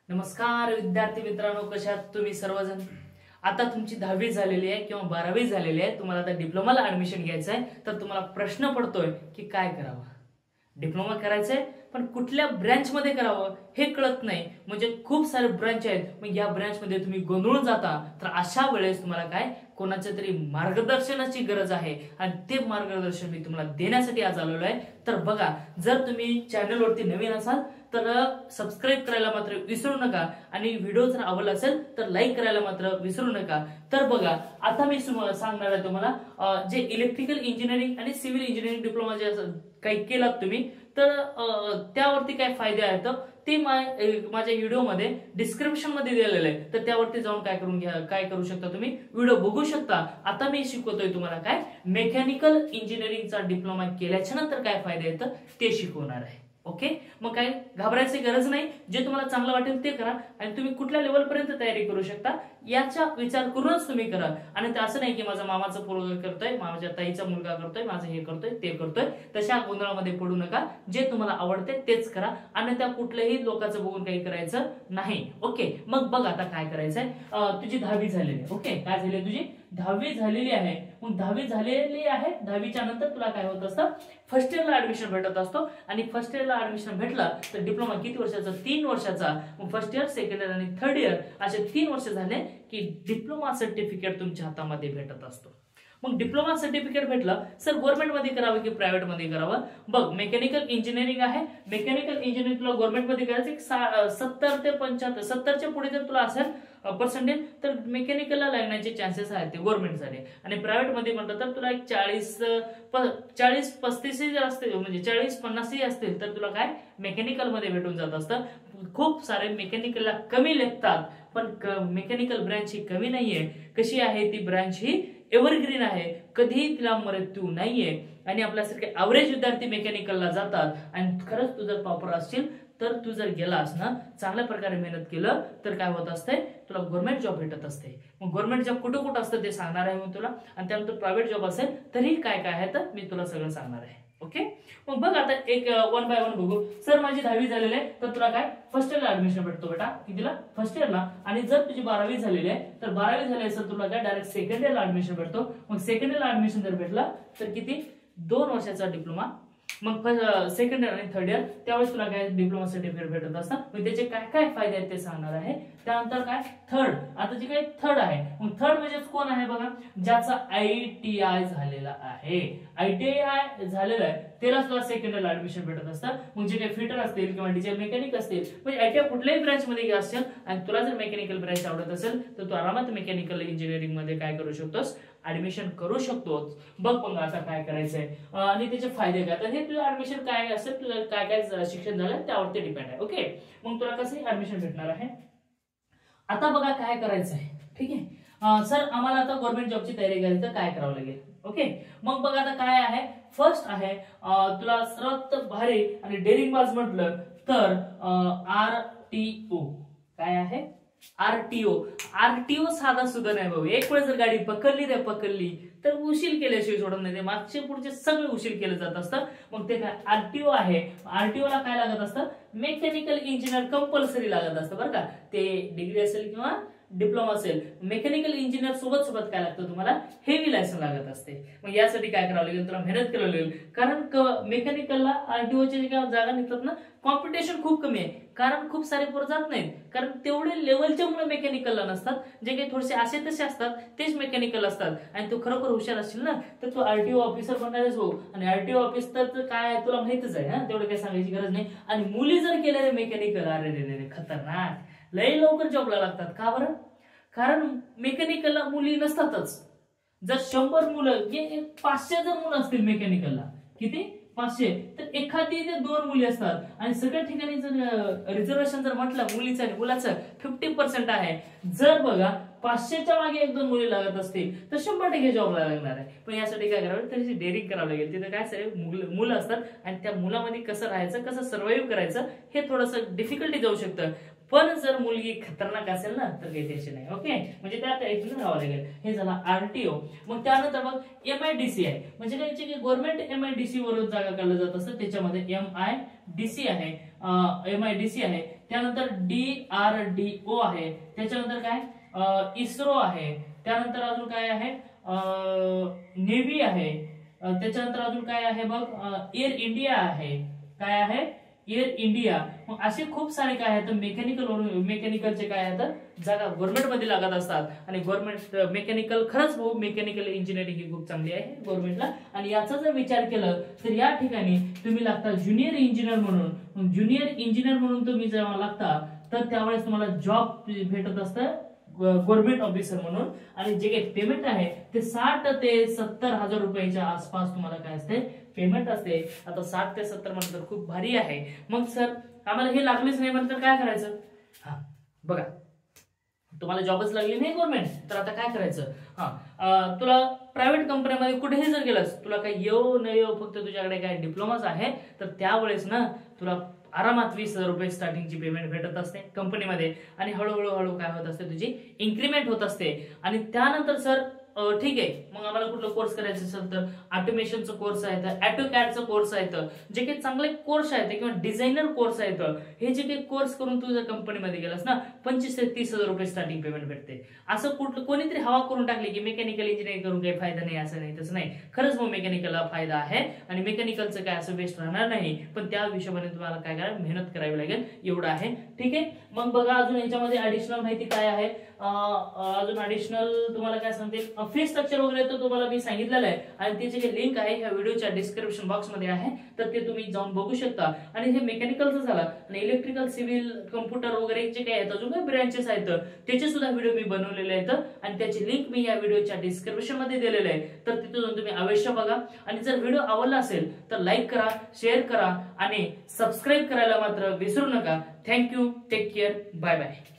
नमस्कार विद्यार्थी मित्रांनो, कशा आहात तुम्ही सर्वजण। आता तुमची 10वी झालेली आहे किंवा 12वी झालेली आहे, तुम्हाला आता डिप्लोमाला ऍडमिशन घ्यायचं आहे, तर तुम्हाला प्रश्न पडतोय की काय करावं। डिप्लोमा करायचंय पण कुठल्या ब्रँच मध्ये करावं हे कळत नाही, म्हणजे खूप सारे ब्रँच आहेत, मग या ब्रँच मध्ये तुम्ही गोंधळून जाता। तर अशा वेळेस तुम्हाला काय कोणाच्या तरी मार्गदर्शनाची गरज आहे आणि ते मार्गदर्शन मी तुम्हाला देण्यासाठी आज आलेलो आहे। तर बघा, जर तुम्ही चॅनल वरती नवीन असाल तर सबस्क्राइब करायला मात्र विसरू नका आणि व्हिडिओ जर आवडला असेल तर लाईक करायला मात्र विसरू नका। तर बघा, आता मी सांगणार आहे तुम्हाला जे इलेक्ट्रिकल इंजिनिअरिंग आणि सिव्हिल इंजिनिअरिंग डिप्लोमा जे काही केलात तुम्ही, तर त्यावरती काय फायदे आहेत ते माझ्या व्हिडिओमध्ये डिस्क्रिप्शन मध्ये दिलेलं आहे, तर त्यावरती जाऊन काय करू शकता तुम्ही, व्हिडिओ बघू शकता। आता मी शिकवतोय तुम्हाला काय मेकॅनिकल इंजिनिअरिंगचा डिप्लोमा केल्याच्या नंतर काय फायदे आहेत ते शिकवणार आहे। ओके, मग काय घाबरायची गरज नाही, जे तुम्हाला चांगलं वाटेल ते करा आणि तुम्ही कुठल्या लेवल पर्यंत तयारी करू शकता याचा विचार करूनच तुम्ही करा। आणि ते असं नाही की माझा मामाचा पोरगा करतोय, माझ्या ताईचा मुलगा करतोय, माझं हे करतोय ते करतोय, तशा गोंधळामध्ये पडू नका। जे तुम्हाला आवडते तेच करा आणि त्या कुठल्याही लोकांचं बघून काही करायचं नाही। ओके, मग बघ आता काय करायचंय, तुझी 10वी झालेली आहे। ओके, काय झाली तुझी 10वी झालेली आहे, मग 10वी झालेली आहे, 10वीच्या नंतर तुला काय होत असतं, फर्स्ट इयरला ऍडमिशन भेटत असतो आणि फर्स्ट इयरला ऍडमिशन भेटला तर डिप्लोमा किती वर्षाचा, 3 वर्षाचा। मग फर्स्ट इयर, सेकंड इयर आणि थर्ड इयर असे 3 वर्ष झाले की डिप्लोमा सर्टिफिकेट तुमच्या हातामध्ये भेटत असतो। मग डिप्लोमा सर्टिफिकेट भेटलं, सर गव्हर्नमेंट मध्ये करावं की प्रायव्हेट मध्ये करावं। बघ, मेकॅनिकल इंजिनिअरिंग आहे, मेकॅनिकल इंजिनिअरिंग तुला गव्हर्नमेंट मध्ये करायचं 70 ते 75, 70च्या पुढे जर तुला असेल पर्सेंटेज तर मेकॅनिकलला लागण्याचे चान्सेस आहेत ते गव्हर्नमेंटसाठी। आणि प्रायव्हेट मध्ये म्हटलं तर तुला एक 40-35 जर असतील, म्हणजे 40-50 असतील तर तुला काय मेकॅनिकल मध्ये भेटून जात असतं। खूप सारे मेकॅनिकलला कमी लेखतात, पण मेकॅनिकल ब्रँच ही कमी नाहीये। कशी आहे ती ब्रँच ही एव्हरग्रीन आहे, कधीही तिला मृत्यू नाहीये आणि आपल्यासारखे ॲव्हरेज विद्यार्थी मेकॅनिकलला जातात। आणि खरंच तू जर टॉपर असशील तर तू जर गेलास ना, चांगल्या प्रकारे मेहनत केलं तर काय होत असते, तुला गव्हर्नमेंट जॉब भेटत असते। मग गव्हर्नमेंट जॉब कुठं कुठं असतं ते सांगणार आहे मी तुला, आणि त्यानंतर प्रायव्हेट जॉब असेल तरी काय काय आहे तर मी तुला सगळं सांगणार आहे। ओके, मग बघ आता एक 1 बाय 1 बघू। सर माझी 10वी झालेली आहे तर तुला काय फर्स्ट इयरला ऍडमिशन भेटतो बेटा, कितीला, फर्स्ट इयरला। आणि जर तुझी 12वी झालेली आहे तर 12वी झाली असेल तुला काय डायरेक्ट सेकंड इयरला ऍडमिशन भेटतो। मग सेकंड इयरला ऍडमिशन जर भेटला तर किती, 2 वर्षाचा डिप्लोमा। मग सेकंड इयर आणि थर्ड इयर त्यावेळेस तुला काय डिप्लोमा सर्टिफिकेट भेटत असतं, मग त्याचे काय काय फायदे आहेत ते सांगणार आहे। त्यानंतर काय थर्ड, आता जे काही थर्ड आहे, मग थर्ड म्हणजे कोण आहे बघा, ज्याचा ITI झालेला आहे, ITI झालेला आहे त्याला तुला सेकंड इयरला ऍडमिशन भेटत असतं। मग जे काही फिटर असतील किंवा डिझेल मेकॅनिक असतील, म्हणजे ITI कुठल्याही ब्रँच मध्ये असेल आणि तुला जर मेकॅनिकल ब्रँच आवडत असेल तर तू आरामात मेकॅनिकल इंजिनिअरिंग मध्ये काय करू शकतोस, ऍडमिशन करू शकतोस। बघ मग आता काय करायचंय आणि त्याचे फायदे काय, तर हे तुझं ऍडमिशन काय असेल, तुला काय काय शिक्षण झालं त्यावरती डिपेंड आहे। ओके, मग तुला कसं ऍडमिशन भेटणार आहे। आता बघा काय करायचं आहे, ठीक आहे सर आम्हाला आता गव्हर्नमेंट जॉबची तयारी करायची तर काय करावं लागेल। ओके, मग बघा आता काय आहे, फर्स्ट आहे तुला सर्वात भारी आणि डेअरिंग बाज म्हटलं तर RTO। काय आहे, RTO साधा सुद्धा नाही भाऊ। एक वेळ जर गाडी पकडली तर उशीर केल्याशिवाय सोडत नाही, ते मागचे पुढचे सगळे उशीर केलं जात असतं। मग ते काय RTO आहे, RTO ला काय लागत असतं, मेकॅनिकल इंजिनियर कंपल्सरी लागत असतं बरं का, ते डिग्री असेल किंवा डिप्लोमा असेल। मेकॅनिकल इंजिनियर सोबत काय लागतं तुम्हाला, हेवी लायसन लागत असते। मग यासाठी काय करावं लागेल, तुला मेहनत करावी लागेल, कारण मेकॅनिकलला RTOच्या जे काही जागा निघतात ना, कॉम्पिटिशन खूप कमी आहे, कारण खूप सारे पोरं जात नाहीत, कारण तेवढे लेवलच्या मुळे मेकॅनिकलला नसतात। जे काही थोडेसे असे तसे असतात तेच मेकॅनिकल असतात। आणि तू खरोखर हुशार असशील ना तर तू RTO ऑफिसर बनणारच हो। आणि RTO ऑफिसर काय तुला माहितच आहे, तेवढं काही सांगायची गरज नाही। आणि मुली जर केलेले मेकॅनिकल, अरे खतरनाक, लय लवकर जॉबला लागतात। का बरं, कारण मेकॅनिकलला मुली नसतातच। जर 100 मुलं 500 जर मुलं असतील मेकॅनिकलला, किती 500, तर एखादी ते 2 मुली असतात। आणि सगळ्या ठिकाणी जर रिझर्वेशन जर म्हटलं मुलीचं आणि मुलाचं 50% आहे, जर बघा 500च्या मागे 1-2 मुली लागत असतील तर 100% जॉबला लागणार आहे। पण यासाठी काय करावं, त्याची डेअरिंग करावं लागेल। तिथे काय सगळे मुलं असतात आणि त्या मुलामध्ये कसं राहायचं, कसं सर्व्हाइव्ह करायचं हे थोडंसं डिफिकल्टी जाऊ शकतं। पण जर मुलगी खतरनाक असेल ना तर काही टेन्शन नाही। ओके, म्हणजे त्यात ऐकून राहावं लागेल। हे झाला RTO। मग त्यानंतर मग MIDC आहे, म्हणजे काय गव्हर्नमेंट MIDC वरून जागा काढल्या जात असतात, त्याच्यामध्ये MIDC आहे, त्यानंतर DRDO आहे, त्याच्यानंतर काय इस्रो आहे, त्यानंतर अजून काय आहे नेव्ही आहे, त्याच्यानंतर अजून काय आहे बघ एअर इंडिया आहे, काय आहे एअर इंडिया. मग असे खूप सारे काय आहेत मेकॅनिकलचे काय आहेत जागा गव्हर्नमेंट मध्ये लागत असतात. आणि गव्हर्नमेंट मेकॅनिकल खरंच भाऊ मेकॅनिकल इंजिनिअरिंग ही खूप चांगली आहे गव्हर्नमेंटला. आणि याचा जर विचार केला तर या ठिकाणी तुम्ही लागता ज्युनियर इंजिनियर म्हणून. मग ज्युनियर इंजिनियर म्हणून तुम्ही जेव्हा लागता तर त्यावेळेस तुम्हाला जॉब भेटत असतं गव्हर्नमेंट ऑफिसर म्हणून. आणि जे काही पेमेंट आहे ते 60 ते 70 हजार रुपयाच्या आसपास तुम्हाला काय असते पेमेंट असते. आता 60 ते 70 म्हटलं खूप भारी आहे. मग सर आम्हाला हे लागलेच नाही म्हणतात काय करायचं. हा बघा तुम्हाला जॉबच लागली नाही गव्हर्नमेंट तर आता काय करायचं. तुला प्रायव्हेट कंपनीमध्ये कुठेही जर गेलास तुला काही येऊ न येऊ फक्त तुझ्याकडे काय डिप्लोमाच आहे तर त्यावेळेस ना तुला आरामात 20,000 रुपये स्टार्टिंगची पेमेंट भेटत असते कंपनीमध्ये. आणि हळूहळू काय होत असते तुझी इन्क्रीमेंट होत असते. आणि त्यानंतर सर ठीक आहे मग आम्हाला कुठला कोर्स करायचा असेल तर ऑटोमेशनचा कोर्स आहे, ऑटोकॅडचा कोर्स आहे, जे काही चांगले कोर्स आहेत किंवा डिझायनर कोर्स आहेत हे जे काही कोर्स करून तू जर कंपनीमध्ये गेलास ना 25 ते 30,000 रुपये स्टार्टिंग पेमेंट भेटते. असं कुठलं कोणीतरी हवा करून टाकली की मेकॅनिकल इंजिनिअरिंग करून काही फायदा नाही असं नाही तसं नाही. खरंच मग मेकॅनिकलला फायदा आहे आणि मेकॅनिकलचं काय असं वेस्ट राहणार नाही. पण त्या हिशोबाने तुम्हाला काय करायला मेहनत करावी लागेल एवढं आहे. ठीक आहे मग बघा अजून याच्यामध्ये ऍडिशनल माहिती काय आहे. अजून ऍडिशनल तुम्हाला काय सांगते फी स्ट्रक्चर वगैरे तर तुम्हाला मी सांगितलेलं आहे. आणि त्याची जे लिंक आहे ह्या व्हिडिओच्या डिस्क्रिप्शन बॉक्स मध्ये आहे तर ते तुम्ही जाऊन बघू शकता. आणि हे मेकॅनिकलचं झालं आणि इलेक्ट्रिकल सिव्हिल कम्प्युटर वगैरे जे काही आहेत अजून काही ब्रँचेस आहेत त्याचे सुद्धा व्हिडिओ मी बनवलेले आहेत आणि त्याची लिंक मी या व्हिडिओच्या डिस्क्रिप्शन मध्ये दिलेले आहे तर तिथे जाऊन तुम्ही अवश्य बघा. आणि जर व्हिडिओ आवडला असेल तर लाईक करा, शेअर करा आणि सबस्क्राईब करायला मात्र विसरू नका. Thank you, take care, bye bye.